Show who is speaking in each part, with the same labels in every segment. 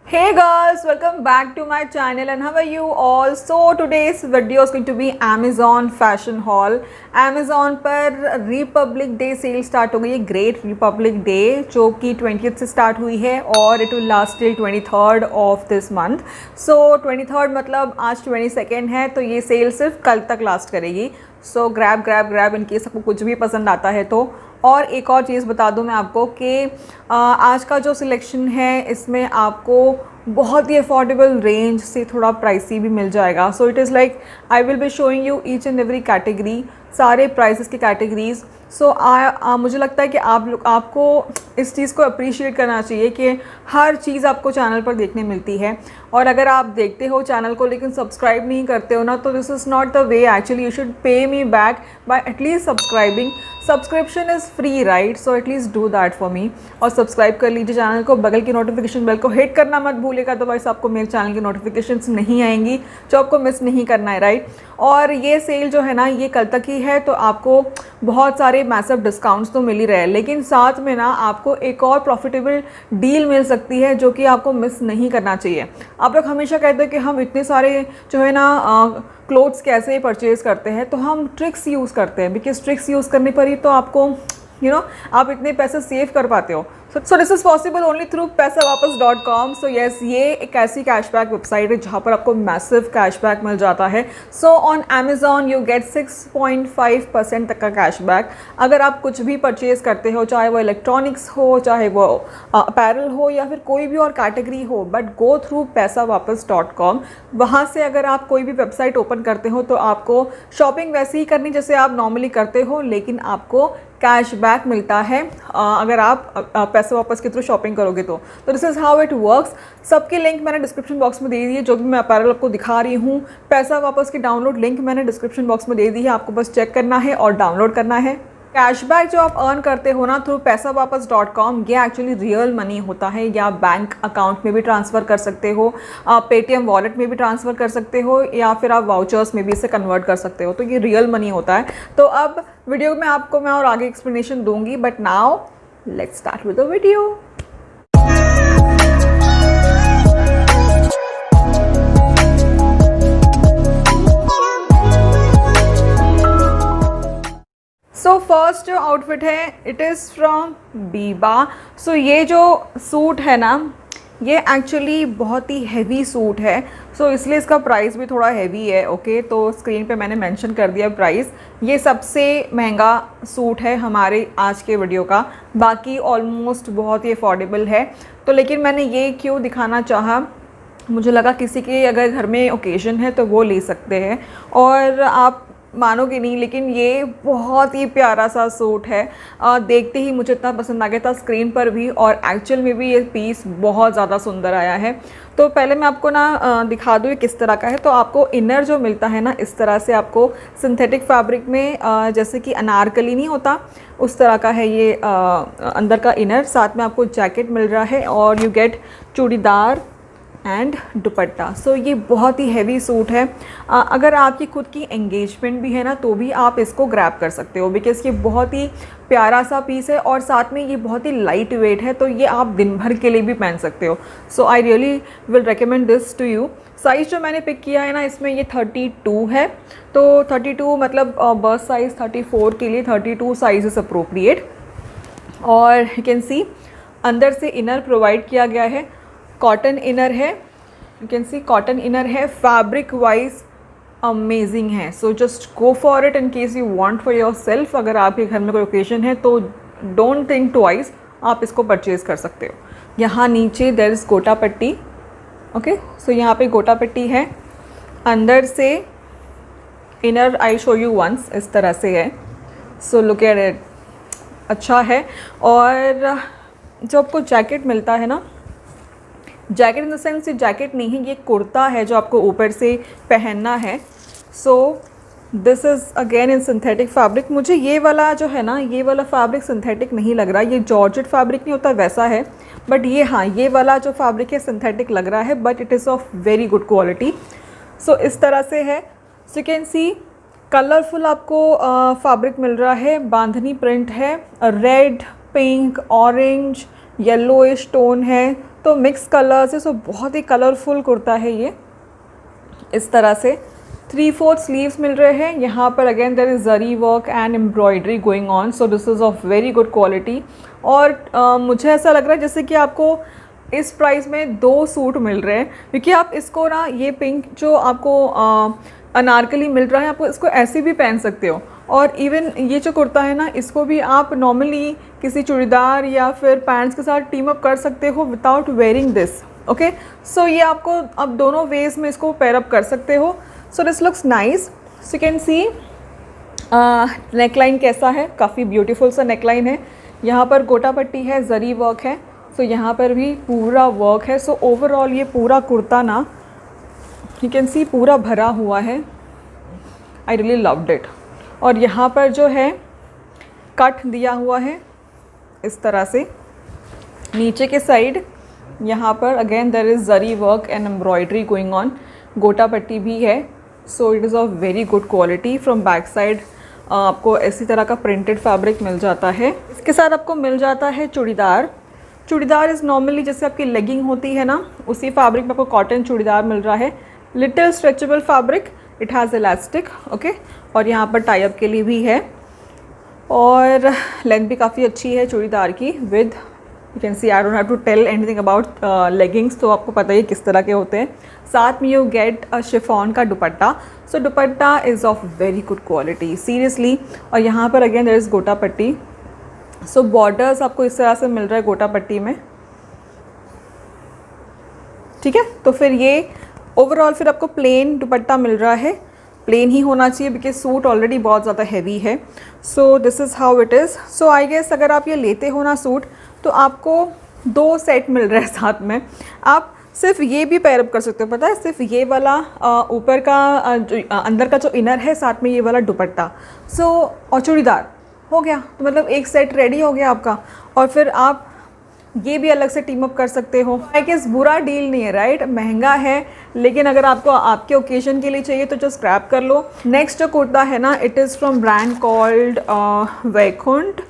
Speaker 1: Hey girls, welcome back to my channel and how are you all? So today's video is going to be Amazon fashion haul. Amazon पर Republic day cell start हो गई है, great Republic day जो कि 20th से start हुई है और it will last till 23rd of this month. So 23rd मतलब आज 22nd है, तो ये सेल सिर्फ कल तक लास्ट करेगी. सो ग्रैब इन केस आपको कुछ भी पसंद आता है तो. और एक और चीज़ बता दूं मैं आपको कि आज का जो सिलेक्शन है इसमें आपको बहुत ही अफोर्डेबल रेंज से थोड़ा प्राइसी भी मिल जाएगा. सो it is like I will be showing you each and every category, सारे प्राइसेस की कैटेगरीज. सो मुझे लगता है कि आपको इस चीज़ को अप्रिशिएट करना चाहिए कि हर चीज़ आपको चैनल पर देखने मिलती है. और अगर आप देखते हो चैनल को लेकिन सब्सक्राइब नहीं करते हो ना, तो this is not the way. Actually you should pay me back by at least subscribing. Subscription is free right, so at least do that for me. और सब्सक्राइब कर लीजिए चैनल को, बगल की नोटिफिकेशन बेल को हिट करना मत भूलिएगा, अदरवाइज आपको मेरे चैनल की नोटिफिकेशंस नहीं आएंगी जो आपको मिस नहीं करना है राइट. और ये सेल जो है ना ये कल तक ही है, तो आपको बहुत सारे मैसिव डिस्काउंट्स तो मिल ही रहे हैं, लेकिन साथ में ना आपको एक और प्रॉफिटेबल डील मिल सकती है जो कि आपको मिस नहीं करना चाहिए. आप लोग हमेशा कहते हैं कि हम इतने सारे जो है ना क्लोथ्स कैसे परचेज़ करते हैं, तो हम ट्रिक्स यूज़ करते हैं, बिकॉज ट्रिक्स यूज़ करने पर ही तो आपको आप इतने पैसे सेव कर पाते हो. So this is possible only through पैसावापस.com. सो येस, ये एक ऐसी कैशबैक वेबसाइट है जहाँ पर आपको मैसिव कैशबैक मिल जाता है. So on Amazon you get 6.5% तक का कैशबैक अगर आप कुछ भी परचेज़ करते हो, चाहे वो इलेक्ट्रॉनिक्स हो, चाहे वो अपैरल हो या फिर कोई भी और कैटेगरी हो. बट गो थ्रू पैसावापस.com. वहाँ से अगर आप कोई भी वेबसाइट ओपन करते हो तो आपको शॉपिंग वैसे ही करनी जैसे आप नॉर्मली करते हो, लेकिन आपको कैशबैक मिलता है अगर आप पैसे वापस के थ्रू शॉपिंग करोगे तो. This is how it works. सबकी लिंक मैंने डिस्क्रिप्शन बॉक्स में दे दी है. जो भी मैं अपैरल आपको दिखा रही हूँ, पैसा वापस की डाउनलोड लिंक मैंने डिस्क्रिप्शन बॉक्स में दे दी है, आपको बस चेक करना है और डाउनलोड करना है. कैशबैक जो आप अर्न करते हो ना थ्रू पैसावापस.com, ये एक्चुअली रियल मनी होता है. या बैंक अकाउंट में भी ट्रांसफ़र कर सकते हो, आप पेटीएम वॉलेट में भी ट्रांसफ़र कर सकते हो, या फिर आप वाउचर्स में भी इसे कन्वर्ट कर सकते हो. तो ये रियल मनी होता है. तो अब वीडियो में आपको मैं और आगे एक्सप्लेनेशन दूंगी, but now let's start with the video. So first जो आउटफिट है इट इज़ फ्रॉम बीबा. सो ये जो सूट है ना ये एक्चुअली बहुत ही हैवी सूट है, सो इसलिए इसका प्राइस भी थोड़ा हैवी है. ओके, तो स्क्रीन पे मैंने मेंशन कर दिया प्राइस. ये सबसे महंगा सूट है हमारे आज के वीडियो का, बाकी ऑलमोस्ट बहुत ही अफोर्डेबल है. तो लेकिन मैंने ये क्यों दिखाना चाहा, मुझे लगा किसी के अगर घर में ओकेज़न है तो वो ले सकते हैं. और आप मानोगे नहीं, लेकिन ये बहुत ही प्यारा सा सूट है. देखते ही मुझे इतना पसंद आ गया था स्क्रीन पर भी, और एक्चुअल में भी ये पीस बहुत ज़्यादा सुंदर आया है. तो पहले मैं आपको ना दिखा दूँ ये किस तरह का है. तो आपको इनर जो मिलता है ना इस तरह से आपको सिंथेटिक फैब्रिक में, जैसे कि अनारकली नहीं होता उस तरह का है ये अंदर का इनर. साथ में आपको जैकेट मिल रहा है और you get churidar and dupatta. So ये बहुत ही हैवी सूट है. अगर आपकी खुद की एंगेजमेंट भी है ना तो भी आप इसको ग्रैब कर सकते हो, बिकॉज़ ये बहुत ही प्यारा सा पीस है और साथ में ये बहुत ही लाइट वेट है, तो ये आप दिन भर के लिए भी पहन सकते हो. So I really will recommend this to you. Size जो मैंने पिक किया है ना इसमें ये 32 है. तो 32 मतलब बर्थ साइज़ 34 के लिए 32 साइज़ इज़ अप्रोप्रिएट. और यू कैन सी अंदर से इनर प्रोवाइड किया गया है, कॉटन इनर है. You can C cotton inner है. फैब्रिक वाइज अमेजिंग है. So just go for it in case you want for your self. अगर आपके घर में कोई ओकेजन है तो डोंट थिंक ट्वाइस, आप इसको परचेज़ कर सकते हो. यहाँ नीचे देयर इज़ गोटा पट्टी. ओके, सो यहाँ पे गोटा पट्टी है. अंदर से inner I show you once इस तरह से है. सो लुक एट इट, अच्छा है. और जो आपको जैकेट मिलता है ना, जैकेट इन द सेंस ये जैकेट नहीं है, ये कुर्ता है जो आपको ऊपर से पहनना है. So this is again in synthetic fabric. मुझे ये वाला जो है ना ये वाला फैब्रिक सिंथेटिक नहीं लग रहा. ये जॉर्जेट फैब्रिक नहीं होता वैसा है, बट ये हाँ ये वाला जो फैब्रिक है सिंथेटिक लग रहा है, but it is of very good quality. So इस तरह से है. So you can see colourful आपको फैब्रिक मिल रहा है. बांधनी प्रिंट है, red, pink, orange, yellowish tone है. तो मिक्स कलर्स है, सो बहुत ही कलरफुल कुर्ता है ये। इस तरह से 3/4 स्लीव्स मिल रहे हैं। यहाँ पर again there is zari work and embroidery going on, so this is of very good quality. और मुझे ऐसा लग रहा है जैसे कि आपको इस प्राइस में 2 सूट मिल रहे हैं, क्योंकि आप इसको ना, ये पिंक जो आपको अनारकली मिल रहा है, आपको इसको ऐसे भी पहन सकते हो। और इवन ये जो कुर्ता है ना, इसको भी आप नॉर्मली किसी चूड़ीदार या फिर पैंट्स के साथ टीम अप कर सकते हो विदाउट वेयरिंग दिस। ओके, सो ये आपको अब दोनों वेज में इसको पेयर अप कर सकते हो। So this looks nice. So you can C neckline कैसा है, काफ़ी ब्यूटीफुल सा नेकलाइन है। यहाँ पर गोटा पट्टी है, जरी वर्क है, सो यहाँ पर भी पूरा वर्क है। सो ओवरऑल ये पूरा कुर्ता ना, यू कैन सी पूरा भरा हुआ है। I really loved it. और यहाँ पर जो है कट दिया हुआ है इस तरह से, नीचे के साइड यहाँ पर again there is zari work and embroidery going on, gota patti भी है। So it is of very good quality. From back side आपको इसी तरह का प्रिंटेड फैब्रिक मिल जाता है। इसके साथ आपको मिल जाता है चूड़ीदार। चूड़ीदार इज़ नॉर्मली जैसे आपकी लेगिंग होती है ना, उसी फैब्रिक में आपको कॉटन चूड़ीदार मिल रहा है। Little stretchable fabric, it has elastic, okay. और यहाँ पर टाई अप के लिए भी है, और लेंथ भी काफ़ी अच्छी है चूड़ीदार की। With you can see, I don't have to tell anything about leggings, तो आपको पता ही किस तरह के होते हैं। साथ में यू गेट अ शिफॉन का dupatta. So dupatta is of very good quality seriously. और यहाँ पर अगेन देयर इज़ गोटा पट्टी। सो बॉर्डर्स आपको इस तरह से मिल रहा है गोटा पट्टी में, ठीक है। तो फिर ये ओवरऑल फिर आपको प्लेन दुपट्टा मिल रहा है। प्लेन ही होना चाहिए बिकॉज सूट ऑलरेडी बहुत ज़्यादा हैवी है। So this is how it is. So I guess अगर आप ये लेते हो ना सूट, तो आपको 2 सेट मिल रहा है साथ में। आप सिर्फ ये भी पेयर अप कर सकते हो, पता है, सिर्फ ये वाला ऊपर का जो अंदर का जो इनर है, साथ में ये वाला दुपट्टा, सो और चूड़ीदार हो गया। तो मतलब एक सेट रेडी हो गया आपका। और फिर आप ये भी अलग से टीम अप कर सकते हो। आई गेस बुरा डील नहीं है, राइट। महंगा है, लेकिन अगर आपको आपके ओकेजन के लिए चाहिए तो जस्ट ग्रैब कर लो। नेक्स्ट जो कुर्ता है ना, it is from brand called Vaikunth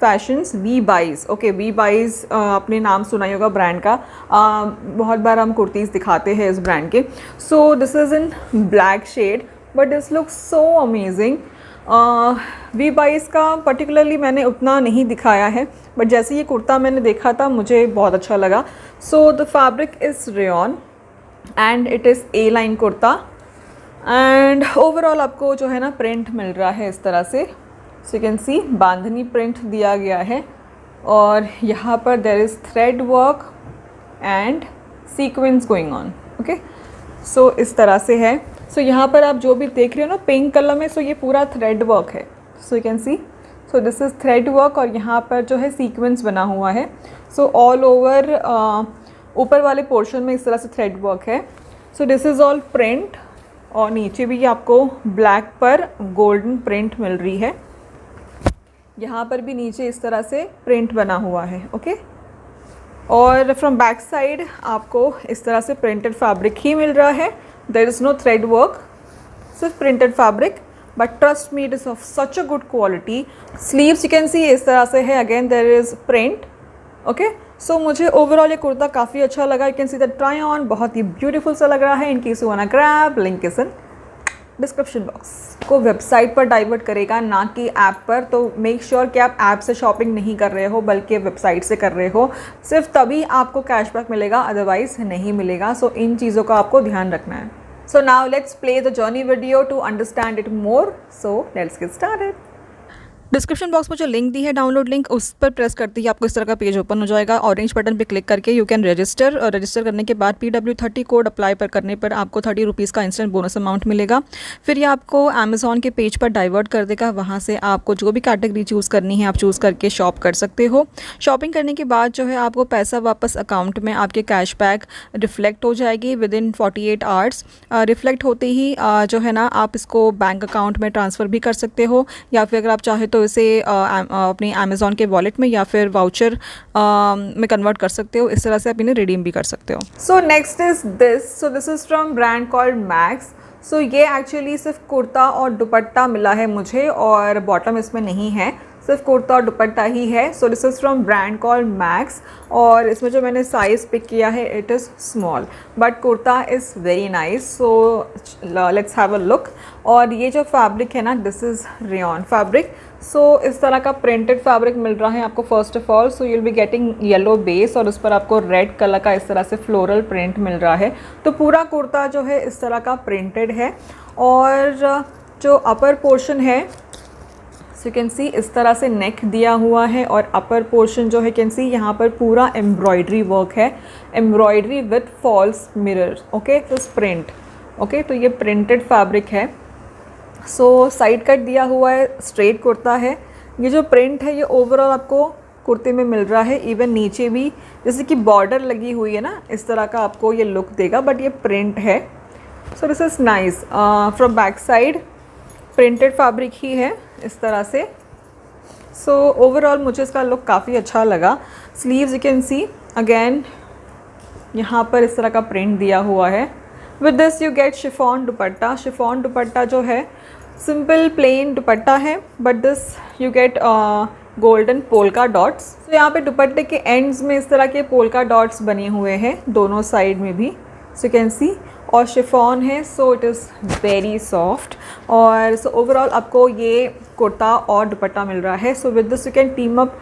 Speaker 1: fashions, वी बाइज। ओके, वी बाइज आपने नाम सुना ही होगा ब्रांड का। बहुत बार हम कुर्तीज़ दिखाते हैं इस ब्रांड के। So this is in black shade, but this looks so amazing. वी बाइज का पर्टिकुलरली मैंने उतना नहीं दिखाया है, बट जैसे ये कुर्ता मैंने देखा था मुझे बहुत अच्छा लगा। So the fabric is rayon and it is a line kurta. And overall आपको जो है ना प्रिंट मिल रहा है इस तरह से। So you can see bandhani print दिया गया है, और यहाँ पर there is thread work and sequence going on, okay. So इस तरह से है। सो यहाँ पर आप जो भी देख रहे हो ना पिंक कलर में, सो ये पूरा थ्रेड वर्क है। So you can C, so this is thread work, और यहाँ पर जो है सीक्वेंस बना हुआ है। सो ऑल ओवर ऊपर वाले पोर्शन में इस तरह से थ्रेड वर्क है। So this is all print, और नीचे भी आपको ब्लैक पर गोल्डन प्रिंट मिल रही है। यहाँ पर भी नीचे इस तरह से प्रिंट बना हुआ है, ओके। और फ्रॉम बैक साइड आपको इस तरह से प्रिंटेड फैब्रिक ही मिल रहा है। There is no thread work, सिर्फ printed fabric, but trust me it is of such a good quality. Sleeves you can see इस तरह से है, again there is print, okay. So मुझे ओवरऑल ये कुर्ता काफ़ी अच्छा लगा। You can see the try on, बहुत ही ब्यूटीफुल सा लग रहा है। In case you wanna grab, link is in description box. को वेबसाइट पर डाइवर्ट करेगा, ना कि ऐप पर। तो मेक श्योर कि आप ऐप से शॉपिंग नहीं कर रहे हो बल्कि वेबसाइट से कर रहे हो। सिर्फ तभी आपको कैशबैक मिलेगा, अदरवाइज नहीं मिलेगा। सो इन चीज़ों का आपको ध्यान रखना है। So now let's play the journey video to understand it more. So let's get started. Description box में जो लिंक दी है डाउनलोड लिंक, उस पर प्रेस करते ही आपको इस तरह का पेज ओपन हो जाएगा। ऑरेंज बटन पे क्लिक करके यू कैन रजिस्टर, और रजिस्टर करने के बाद PW30 कोड अप्लाई पर करने पर आपको 30 रुपीज़ का इंस्टेंट बोनस अमाउंट मिलेगा। फिर ये आपको अमेज़ॉन के पेज पर डाइवर्ट कर देगा। वहाँ से आपको जो भी कैटेगरी चूज़ करनी है आप चूज़ करके शॉप कर सकते हो। शॉपिंग करने के बाद जो है आपको पैसा वापस अकाउंट में आपके कैशबैक रिफ्लेक्ट हो जाएगी विद इन 48 आवर्स। रिफ्लेक्ट होते ही जो है ना आप इसको बैंक अकाउंट में ट्रांसफ़र भी कर सकते हो, या फिर अगर आप चाहे तो इसे अपनी अमेज़ॉन के वॉलेट में या फिर वाउचर में कन्वर्ट कर सकते हो। इस तरह से आप इन्हें रिडीम भी कर सकते हो। So next is this. So this is from brand called Max. So ये एक्चुअली सिर्फ कुर्ता और दुपट्टा मिला है मुझे, और बॉटम इसमें नहीं है। सिर्फ कुर्ता और दुपट्टा ही है। So this is from brand call max, और इसमें जो मैंने साइज़ पिक किया है it is small, but kurta is very nice. So let's have a look. और ये जो फैब्रिक है ना, दिस इज़ रेयॉन फैब्रिक। सो इस तरह का प्रिंटेड फैब्रिक मिल रहा है आपको first of all. So you'll be getting yellow base और उस पर आपको रेड कलर का इस तरह से फ्लोरल प्रिंट मिल रहा है। तो पूरा कुर्ता जो है इस तरह का प्रिंटेड है। और जो अपर पोर्शन है, सो यू कैन सी इस तरह से नेक दिया हुआ है, और अपर पोर्शन जो है कैन सी यहाँ पर पूरा एम्ब्रॉयडरी वर्क है, embroidery with false mirror. Okay, this print. Okay, तो ये प्रिंटेड फैब्रिक है। सो साइड कट दिया हुआ है, स्ट्रेट कुर्ता है। ये जो प्रिंट है ये ओवरऑल आपको कुर्ते में मिल रहा है। इवन नीचे भी जैसे कि बॉर्डर लगी हुई है ना, इस तरह का आपको ये लुक देगा, बट ये प्रिंट है। So this is nice. From back side printed fabric ही है इस तरह से। सो ओवरऑल मुझे इसका लुक काफ़ी अच्छा लगा। Sleeves you can see again यहाँ पर इस तरह का प्रिंट दिया हुआ है। With this you get chiffon dupatta. Chiffon दुपट्टा जो है सिंपल प्लेन दुपट्टा है, but this you get golden polka dots. तो यहाँ पे दुपट्टे के एंड्स में इस तरह के पोल्का डॉट्स बने हुए हैं दोनों साइड में भी, सो यू कैन सी। और शिफॉन है, so it is very soft. और सो ओवरऑल आपको ये कुर्ता और दुपट्टा मिल रहा है। So with this you can team up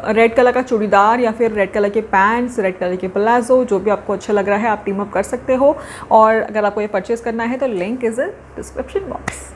Speaker 1: red colour का चूड़ीदार या फिर रेड कलर के पैंट्स, रेड कलर के प्लाजो, जो भी आपको अच्छा लग रहा है आप टीम अप कर सकते हो। और अगर आपको ये परचेज़ करना है तो link is in description box.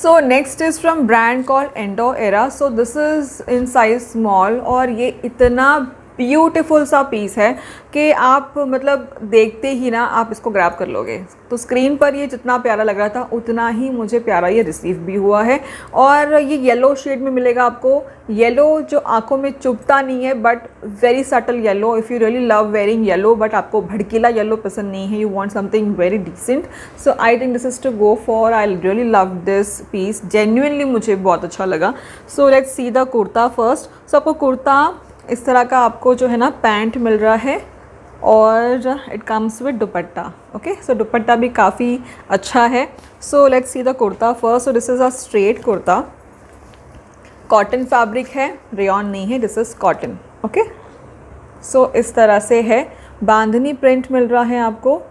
Speaker 1: So next is from brand call endo era. So this is in size small, और ये इतना ब्यूटीफुल सा पीस है कि आप मतलब देखते ही ना आप इसको ग्रैब कर लोगे। तो स्क्रीन पर ये जितना प्यारा लग रहा था उतना ही मुझे प्यारा ये रिसीव भी हुआ है। और ये येलो शेड में मिलेगा आपको। येलो जो आंखों में चुभता नहीं है, but very subtle yellow. If you really love wearing yellow, but आपको भड़कीला येलो पसंद नहीं है, you want something very decent, so I think this is to go for. I really love this piece, genuinely मुझे बहुत अच्छा लगा। So let's see the kurta first. So आपको कुर्ता इस तरह का आपको जो है ना पैंट मिल रहा है, और it comes with dupatta. Okay, so dupatta भी काफ़ी अच्छा है। So let's see the kurta first. So this is a straight kurta, cotton fabric है, रेयॉन नहीं है, this is cotton. Okay, so इस तरह से है, बांधनी प्रिंट मिल रहा है आपको।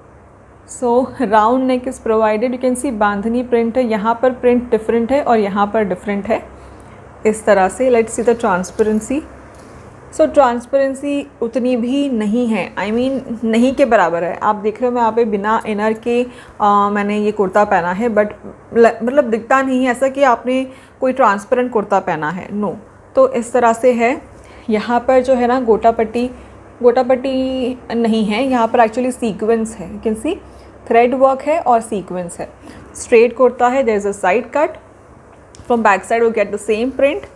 Speaker 1: सो round neck is provided, you can see bandhani print है। यहाँ पर प्रिंट डिफरेंट है और यहाँ पर डिफरेंट है इस तरह से। Let's see the transparency. So transparency उतनी भी नहीं है, आई मीन नहीं के बराबर है। आप देख रहे हो मैं यहाँ पे बिना इनर के मैंने ये कुर्ता पहना है, बट मतलब दिखता नहीं है ऐसा कि आपने कोई ट्रांसपेरेंट कुर्ता पहना है, नो। तो इस तरह से है। यहाँ पर जो है ना गोटा पट्टी नहीं है, यहाँ पर एक्चुअली सीक्वेंस है, you can see thread work है और सीक्वेंस है। स्ट्रेट कुर्ता है, there is a side cut. From back side we get the same print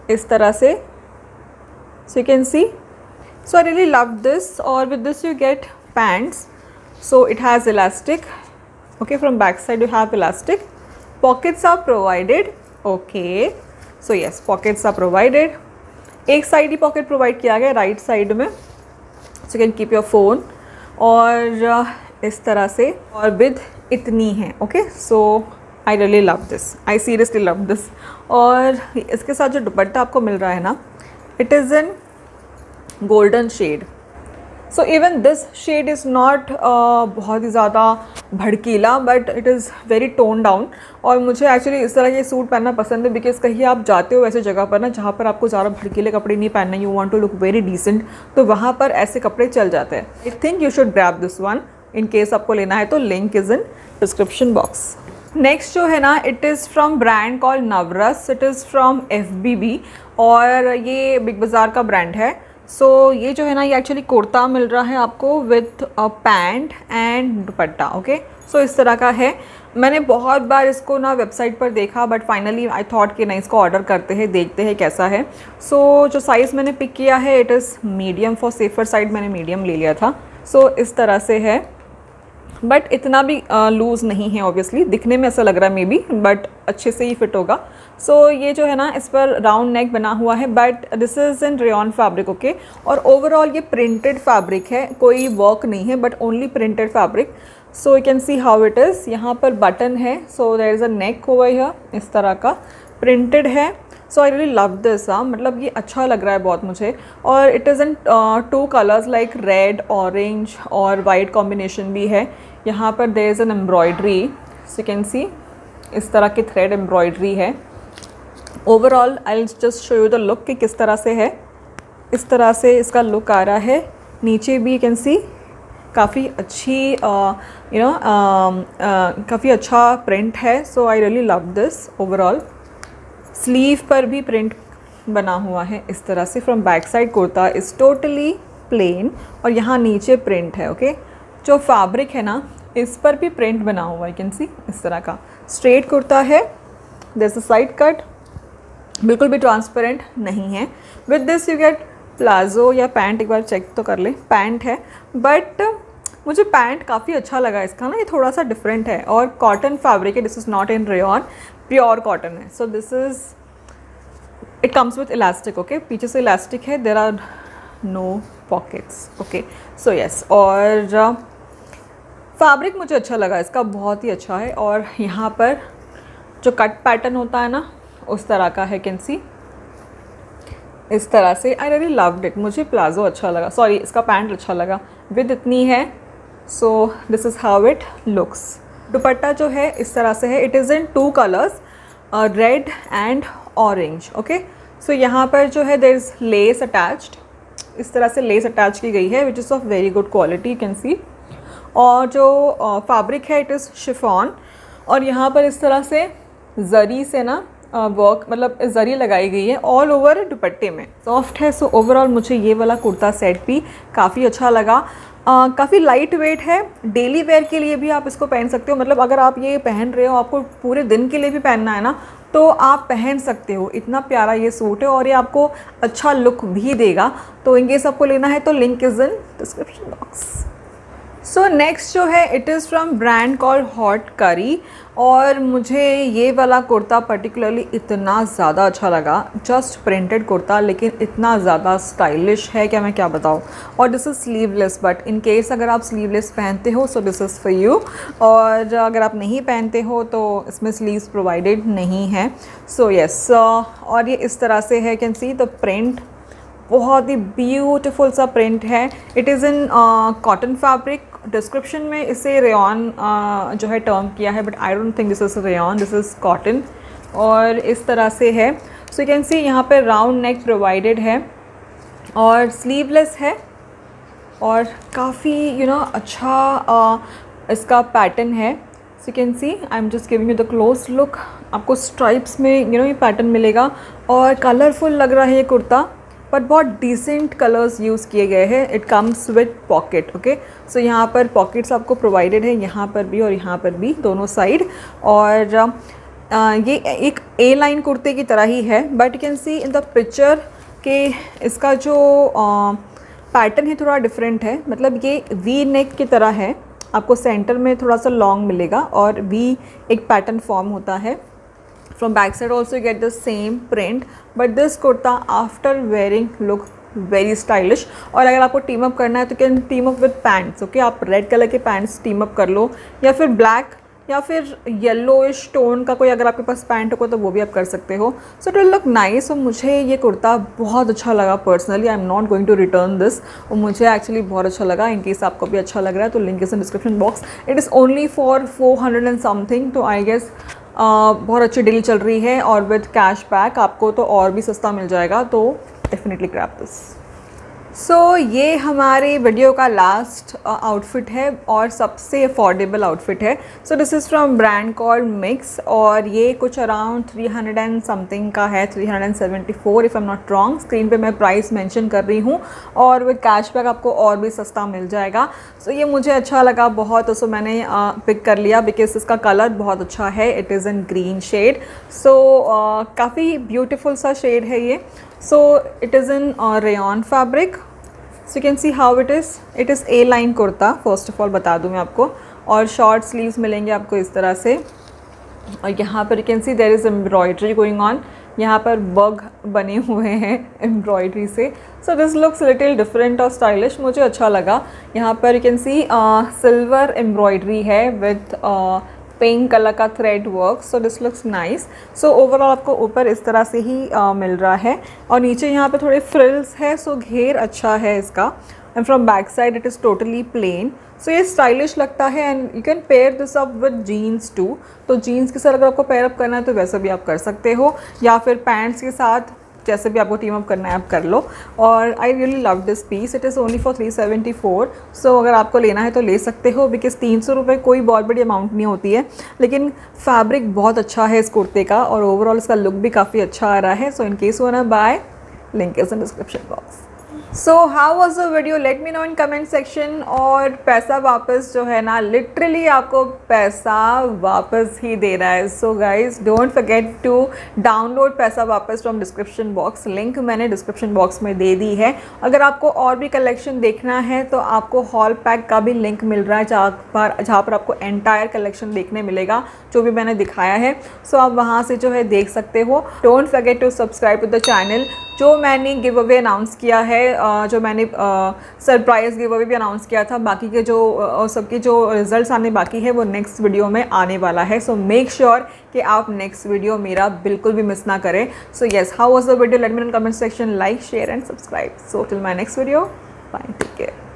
Speaker 1: इस तरह से। So you can see, so I really love this, or with this you get pants, so it has elastic. Okay, from back side you have elastic. Pockets are provided. Okay, so yes, pockets are provided. एक side ही pocket provide किया गया right side में, so you can keep your phone, और इस तरह से, और with इतनी है। Okay, so I really love this, I seriously love this. और इसके साथ जो दुपट्टा आपको मिल रहा है ना, it is in golden shade. So even this shade is not बहुत ही ज़्यादा भड़कीला, but it is very toned down. और मुझे एक्चुअली इस तरह के सूट पहनना पसंद है, बिकॉज कहीं आप जाते हो ऐसे जगह पर ना जहाँ पर आपको ज़्यादा भड़कीले कपड़े नहीं पहनने, you want to look very decent, तो वहाँ पर ऐसे कपड़े चल जाते हैं। I think you should grab this one in case आपको लेना है, तो link is in description box. Next जो है ना, it is from brand call Navras. It is from FBB, और ये बिग बाज़ार का ब्रांड है। सो ये जो है ना, ये एक्चुअली कुर्ता मिल रहा है आपको with pant and dupatta. Okay, so इस तरह का है। मैंने बहुत बार इसको ना वेबसाइट पर देखा, बट फाइनली आई थॉट कि नहीं, इसको ऑर्डर करते हैं, देखते हैं कैसा है। सो जो साइज़ मैंने पिक किया है it is medium, for safer side मैंने मीडियम ले लिया था। सो इस तरह से है, बट इतना भी लूज़ नहीं है, ऑब्वियसली दिखने में ऐसा लग रहा है मे बी, बट अच्छे से ही फिट होगा। सो ये जो है ना, इस पर राउंड नेक बना हुआ है, but this is in rayon fabric. Okay, और ओवरऑल ये प्रिंटेड फैब्रिक है, कोई वर्क नहीं है, but only printed fabric. So you can see how it is. यहाँ पर बटन है, so there is a neck over here, इस तरह का प्रिंटेड है। So I really love this. मतलब ये अच्छा लग रहा है बहुत मुझे। और it is in 2 colours like red, orange और वाइट कॉम्बिनेशन भी है। यहाँ पर there is an embroidery, so can see इस तरह की थ्रेड एम्ब्रॉयडरी है। Overall I will just show you the look कि किस तरह से है। इस तरह से इसका लुक आ रहा है। नीचे भी यू कैन सी काफ़ी अच्छी काफ़ी अच्छा प्रिंट है। So I really love this. Overall sleeve पर भी प्रिंट बना हुआ है इस तरह से। From back side kurta is totally plain और यहाँ नीचे प्रिंट है। ओके जो फैब्रिक है ना इस पर भी प्रिंट बना हुआ है, यू कैन सी इस तरह का। स्ट्रेट कुर्ता है, दिस अ साइड कट, बिल्कुल भी ट्रांसपेरेंट नहीं है। With this you get palazzo या पैंट, एक बार चेक तो कर ले। पैंट है बट मुझे पैंट काफ़ी अच्छा लगा इसका ना, ये थोड़ा सा डिफरेंट है और कॉटन फैब्रिक है। This is not in rayon, pure cotton है। So this is it comes with elastic. Okay पीछे से इलास्टिक है, there are no pockets. Okay so yes, और फैब्रिक मुझे अच्छा लगा इसका, बहुत ही अच्छा है। और यहाँ पर जो कट पैटर्न होता है ना उस तरह का है, कैन सी इस तरह से। I really loved it. मुझे प्लाजो अच्छा लगा, सॉरी इसका पैंट अच्छा लगा। विद इतनी है। So this is how it looks. दुपट्टा जो है इस तरह से है। It is in 2 colours, red and orange. Okay so यहाँ पर जो है देयर इज़ लेस अटैच्ड, इस तरह से लेस अटैच की गई है which is of very good quality, you can सी। और जो फैब्रिक है इट इज़ शिफॉन और यहाँ पर इस तरह से जरी से ना वर्क, मतलब जरी लगाई गई है ऑल ओवर दुपट्टे में, सॉफ्ट है। सो ओवरऑल मुझे ये वाला कुर्ता सेट भी काफ़ी अच्छा लगा। काफ़ी लाइट वेट है, डेली वेयर के लिए भी आप इसको पहन सकते हो। मतलब अगर आप ये पहन रहे हो, आपको पूरे दिन के लिए भी पहनना है ना तो आप पहन सकते हो। इतना प्यारा ये सूट है और ये आपको अच्छा लुक भी देगा। तो इन केस आपको लेना है तो link is in description box. So next जो है it is from brand called hot करी और मुझे ये वाला कुर्ता पर्टिकुलरली इतना ज़्यादा अच्छा लगा। जस्ट प्रिंटेड कुर्ता लेकिन इतना ज़्यादा स्टाइलिश है क्या मैं क्या बताऊँ। और this is sleeveless, but in case अगर आप स्लीवलेस पहनते हो so this is for you, और अगर आप नहीं पहनते हो तो इसमें स्लीव्स प्रोवाइडेड नहीं है। सो यस, और ये इस तरह से है, कैन सी द प्रिंट, बहुत ही ब्यूटीफुल सा प्रिंट है। It is in cotton fabric. Description में इसे रेयॉन जो है टर्म किया है, but I don't think this is rayon, this is cotton. और इस तरह से है। सो यू कैन सी यहाँ पे राउंड नेक प्रोवाइडेड है और स्लीवलेस है और काफ़ी अच्छा इसका पैटर्न है। So you can see I am just giving you the close look. आपको स्ट्राइप्स में ये पैटर्न मिलेगा और कलरफुल लग रहा है ये कुर्ता, बट बहुत डिसेंट कलर्स यूज़ किए गए हैं। It comes with pocket. Okay so यहाँ पर पॉकेट्स आपको प्रोवाइडेड है, यहाँ पर भी और यहाँ पर भी, दोनों साइड। और ये एक ए लाइन कुर्ते की तरह ही है, but you can C in the picture के इसका जो पैटर्न है थोड़ा डिफरेंट है। मतलब ये वी नेक की तरह है, आपको सेंटर में थोड़ा सा लॉन्ग मिलेगा और वी एक पैटर्न फॉर्म होता है। From back side also you get the same print, but this kurta after wearing look very stylish। और अगर आपको टीम अप करना है तो can team up with pants. Okay आप रेड कलर के पैंट्स टीम अप कर लो, या फिर ब्लैक या फिर येलोइश टोन का कोई अगर आपके पास पैंट हो तो वो भी आप कर सकते हो। So it will look nice. और मुझे ये कुर्ता बहुत अच्छा लगा personally. I am not going to return this. और मुझे एक्चुअली बहुत अच्छा लगा। इन केस आपको भी अच्छा लग रहा है तो link is in description box. It is only for 400 and something, तो आई गेस बहुत अच्छी डील चल रही है और विद कैश बैक आपको तो और भी सस्ता मिल जाएगा, तो डेफिनेटली ग्रैब दिस। सो ये हमारे वीडियो का लास्ट आउटफिट है और सबसे अफोर्डेबल आउटफिट है। So this is from brand called mix और ये कुछ अराउंड 300 एंड समथिंग का है, 374 if I am not wrong. Screen पे मैं प्राइस मेंशन कर रही हूँ और विद कैशबैक आपको और भी सस्ता मिल जाएगा। सो ये मुझे अच्छा लगा बहुत, सो मैंने पिक कर लिया बिकॉज इसका कलर बहुत अच्छा है। It is in green shade, so काफ़ी ब्यूटिफुल सा शेड है ये। So it is in rayon fabric, so you can see how it is. It is A line kurta, first of all बता दूँ मैं आपको, और शॉर्ट स्लीव्स मिलेंगे आपको इस तरह से। और यहाँ पर you can see there is embroidery going on, यहाँ पर बग बने हुए हैं एम्ब्रॉयडरी से। So this looks little different और स्टाइलिश, मुझे अच्छा लगा। यहाँ पर you can see silver embroidery है विथ पिंक कलर का thread work, so this looks nice. So overall आपको ऊपर इस तरह से ही मिल रहा है और नीचे यहाँ पे थोड़े फ्रिल्स है, सो घेर अच्छा है इसका। And from back side it is totally plain, so ये स्टाइलिश लगता है and you can pair this up with jeans too. तो जीन्स के साथ अगर आपको पेयर अप करना है तो वैसा भी आप कर सकते हो, या फिर पैंट्स के साथ जैसे भी आपको टीम अप करना है आप कर लो। और I really love this piece, it is only for 374। सो अगर आपको लेना है तो ले सकते हो, बिकॉज 300 रुपये कोई बहुत बड़ी अमाउंट नहीं होती है, लेकिन फैब्रिक बहुत अच्छा है इस कुर्ते का और ओवरऑल इसका लुक भी काफ़ी अच्छा आ रहा है। So in case want to buy, link is in description box. So how was the video, let me know in comment section. और पैसा वापस जो है ना, लिटरली आपको पैसा वापस ही दे रहा है। So guys don't forget to download Paisa Wapas from description box, link मैंने डिस्क्रिप्शन बॉक्स में दे दी है। अगर आपको और भी कलेक्शन देखना है तो आपको हॉल पैक का भी लिंक मिल रहा है, जहाँ पर आपको एंटायर कलेक्शन देखने मिलेगा जो भी मैंने दिखाया है। सो आप वहाँ से जो है देख सकते हो। Don't forget to subscribe to the channel. जो मैंने गिव अवे अनाउंस किया है, जो मैंने सरप्राइज़ गिव अवे भी अनाउंस किया था, बाकी के जो सबके जो रिजल्ट्स आने बाकी है वो नेक्स्ट वीडियो में आने वाला है। सो मेक श्योर कि आप नेक्स्ट वीडियो मेरा बिल्कुल भी मिस ना करें। So yes, how was the video, let me know in comment section, like share and subscribe. So till my next video, bye, take care.